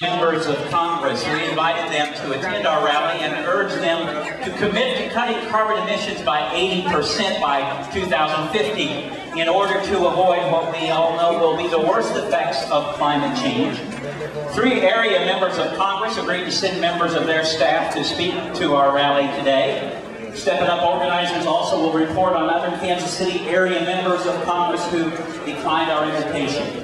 Members of Congress, we invited them to attend our rally and urged them to commit to cutting carbon emissions by 80% by 2050 in order to avoid what we all know will be the worst effects of climate change. 3 area members of Congress agreed to send members of their staff to speak to our rally today. Stepping Up organizers also will report on other Kansas City area members of Congress who declined our invitation.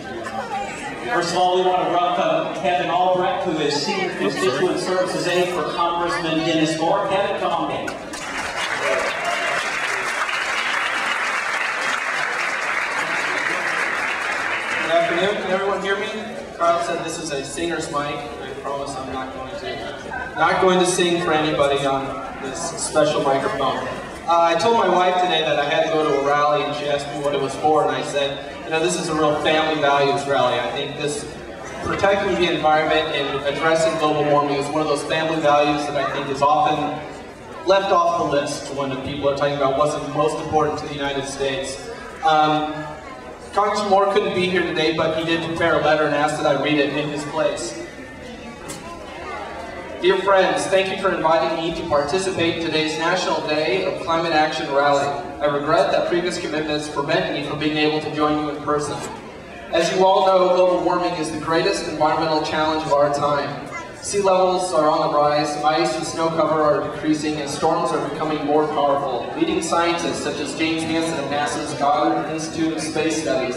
First of all, we want to welcome Kevin Albrecht, who is Senior Constituent Services Aide for Congressman Dennis Moore. Kevin, come on in. Good afternoon. Can everyone hear me? Carl said this is a singer's mic. I promise I'm not going to sing for anybody on this special microphone. I told my wife today that I had to go to a rally, and she asked me what it was for, and I said, you know, this is a real family values rally. I think this protecting the environment and addressing global warming is one of those family values that I think is often left off the list when people are talking about what's most important to the United States. Congressman Moore couldn't be here today, but he did prepare a letter and asked that I read it in his place. Dear friends, thank you for inviting me to participate in today's National Day of Climate Action Rally. I regret that previous commitments prevent me from being able to join you in person. As you all know, global warming is the greatest environmental challenge of our time. Sea levels are on the rise, ice and snow cover are decreasing, and storms are becoming more powerful. Leading scientists such as James Hansen of NASA's Goddard Institute of Space Studies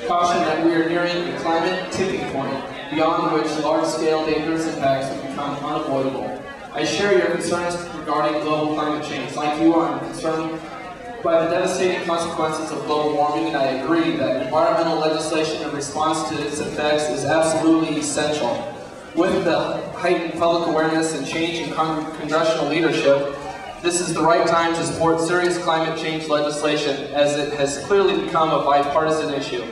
caution that we are nearing a climate tipping point, beyond which large-scale dangerous impacts will become unavoidable. I share your concerns regarding global climate change. Like you, I'm concerned by the devastating consequences of global warming, and I agree that environmental legislation in response to its effects is absolutely essential. With the heightened public awareness and change in congressional leadership, this is the right time to support serious climate change legislation, as it has clearly become a bipartisan issue.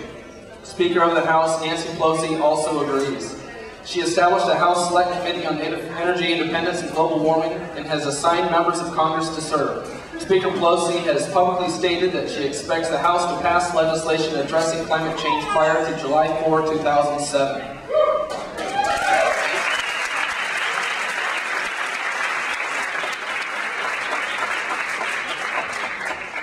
Speaker of the House, Nancy Pelosi, also agrees. She established a House Select Committee on Energy Independence and Global Warming and has assigned members of Congress to serve. Speaker Pelosi has publicly stated that she expects the House to pass legislation addressing climate change prior to July 4, 2007.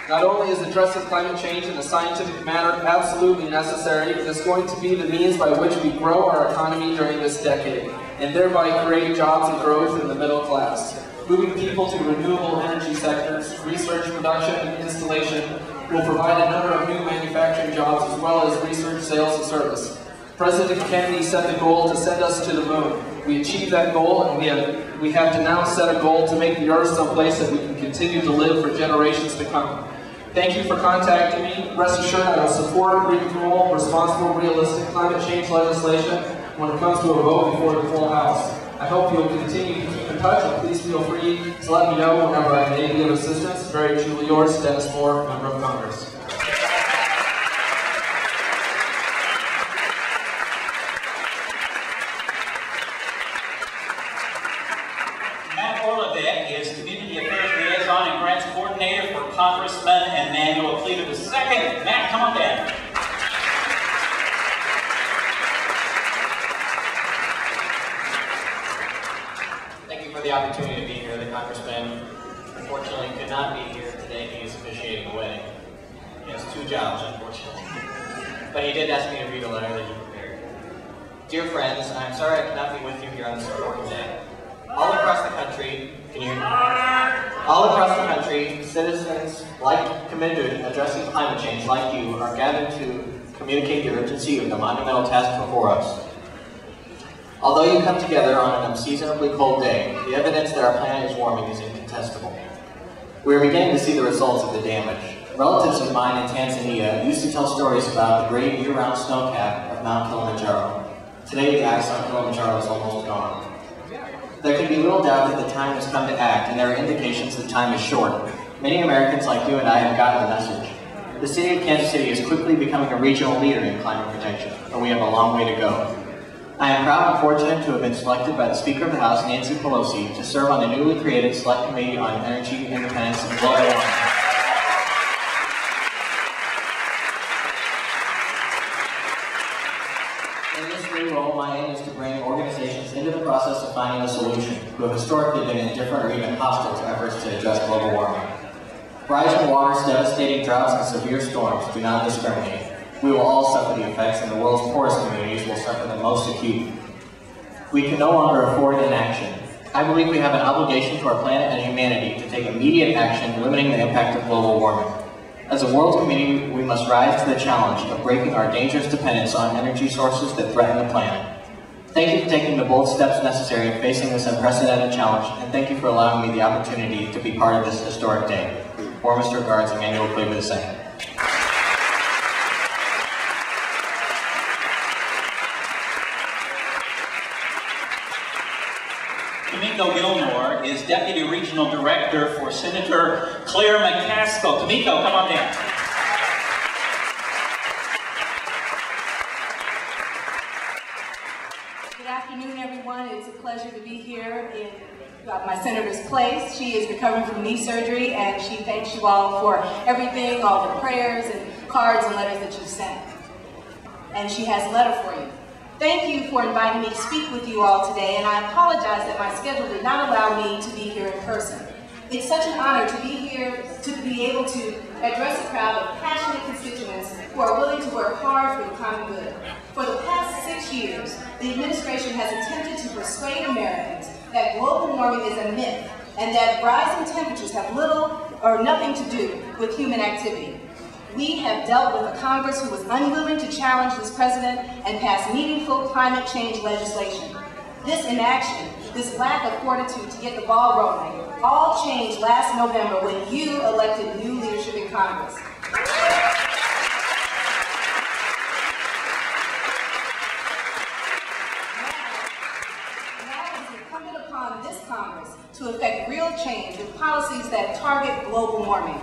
Not only is addressing climate change in a scientific manner absolutely necessary, it is going to be the means by which we grow our economy during this decade, and thereby create jobs and growth in the middle class. Moving people to renewable energy sectors, research, production, and installation will provide a number of new manufacturing jobs as well as research, sales, and service. President Kennedy set the goal to send us to the moon. We achieved that goal, and we have to now set a goal to make the Earth someplace that we can continue to live for generations to come. Thank you for contacting me. Rest assured I will support reasonable, responsible, realistic climate change legislation when it comes to a vote before the full House. I hope you'll continue to keep in touch, and please feel free to let me know whenever I may be of assistance. Very truly yours, Dennis Moore, Member of Congress. Orlovick is Community Affairs Liaison and Grants Coordinator for Congressman Emanuel Cleaver II. Matt, come on down. Thank you for the opportunity to be here. The Congressman unfortunately could not be here today. He is officiating a wedding. He has 2 jobs, unfortunately. But he did ask me to read a letter that he prepared. Dear friends, I'm sorry I cannot be with you here on this important day. All across the country, can you hear me? All across the country, citizens committed to addressing climate change like you are gathered to communicate the urgency of the monumental task before us. Although you come together on an unseasonably cold day, the evidence that our planet is warming is incontestable. We are beginning to see the results of the damage. Relatives of mine in Tanzania used to tell stories about the great year-round snowcap of Mount Kilimanjaro. Today, the ice on Kilimanjaro is almost gone. There can be little doubt that the time has come to act, and there are indications that time is short. Many Americans like you and I have gotten the message. The city of Kansas City is quickly becoming a regional leader in climate protection, but we have a long way to go. I am proud and fortunate to have been selected by the Speaker of the House, Nancy Pelosi, to serve on the newly created Select Committee on Energy Independence and Global Warming. In this new role, my aim is to bring organizations into the process of finding a solution who have historically been indifferent or even hostile to efforts to address global warming. Rising waters, devastating droughts, and severe storms do not discriminate. We will all suffer the effects, and the world's poorest communities will suffer the most acute. We can no longer afford inaction. I believe we have an obligation to our planet and humanity to take immediate action limiting the impact of global warming. As a world community, we must rise to the challenge of breaking our dangerous dependence on energy sources that threaten the planet. Thank you for taking the bold steps necessary in facing this unprecedented challenge, and thank you for allowing me the opportunity to be part of this historic day. Warmest regards, Emanuel Cleaver II. Kimiko Gilmore is Deputy Regional Director for Senator Claire McCaskill. Kimiko, come on down. Good afternoon, everyone. It's a pleasure to be here in my senator's place. She is recovering from knee surgery, and she thanks you all for everything, all the prayers and cards and letters that you've sent. And she has a letter for you. Thank you for inviting me to speak with you all today, and I apologize that my schedule did not allow me to be here in person. It's such an honor to be here, to be able to address a crowd of passionate constituents who are willing to work hard for the common good. For the past 6 years, the administration has attempted to persuade Americans that global warming is a myth and that rising temperatures have little or nothing to do with human activity. We have dealt with a Congress who was unwilling to challenge this president and pass meaningful climate change legislation. This inaction, this lack of fortitude to get the ball rolling, all changed last November when you elected new leadership in Congress. Now it is incumbent upon this Congress to effect real change with policies that target global warming.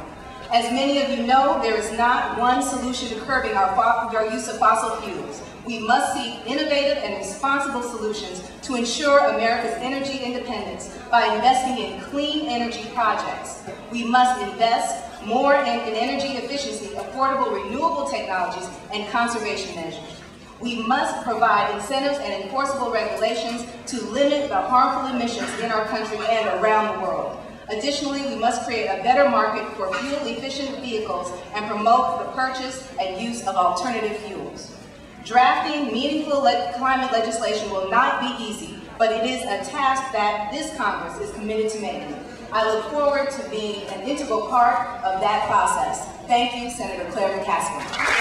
As many of you know, there is not one solution to curbing our use of fossil fuels. We must seek innovative and responsible solutions to ensure America's energy independence by investing in clean energy projects. We must invest more in energy efficiency, affordable renewable technologies, and conservation measures. We must provide incentives and enforceable regulations to limit the harmful emissions in our country and around the world. Additionally, we must create a better market for fuel-efficient vehicles and promote the purchase and use of alternative fuels. Drafting meaningful climate legislation will not be easy, but it is a task that this Congress is committed to making. I look forward to being an integral part of that process. Thank you, Senator Claire McCaskill.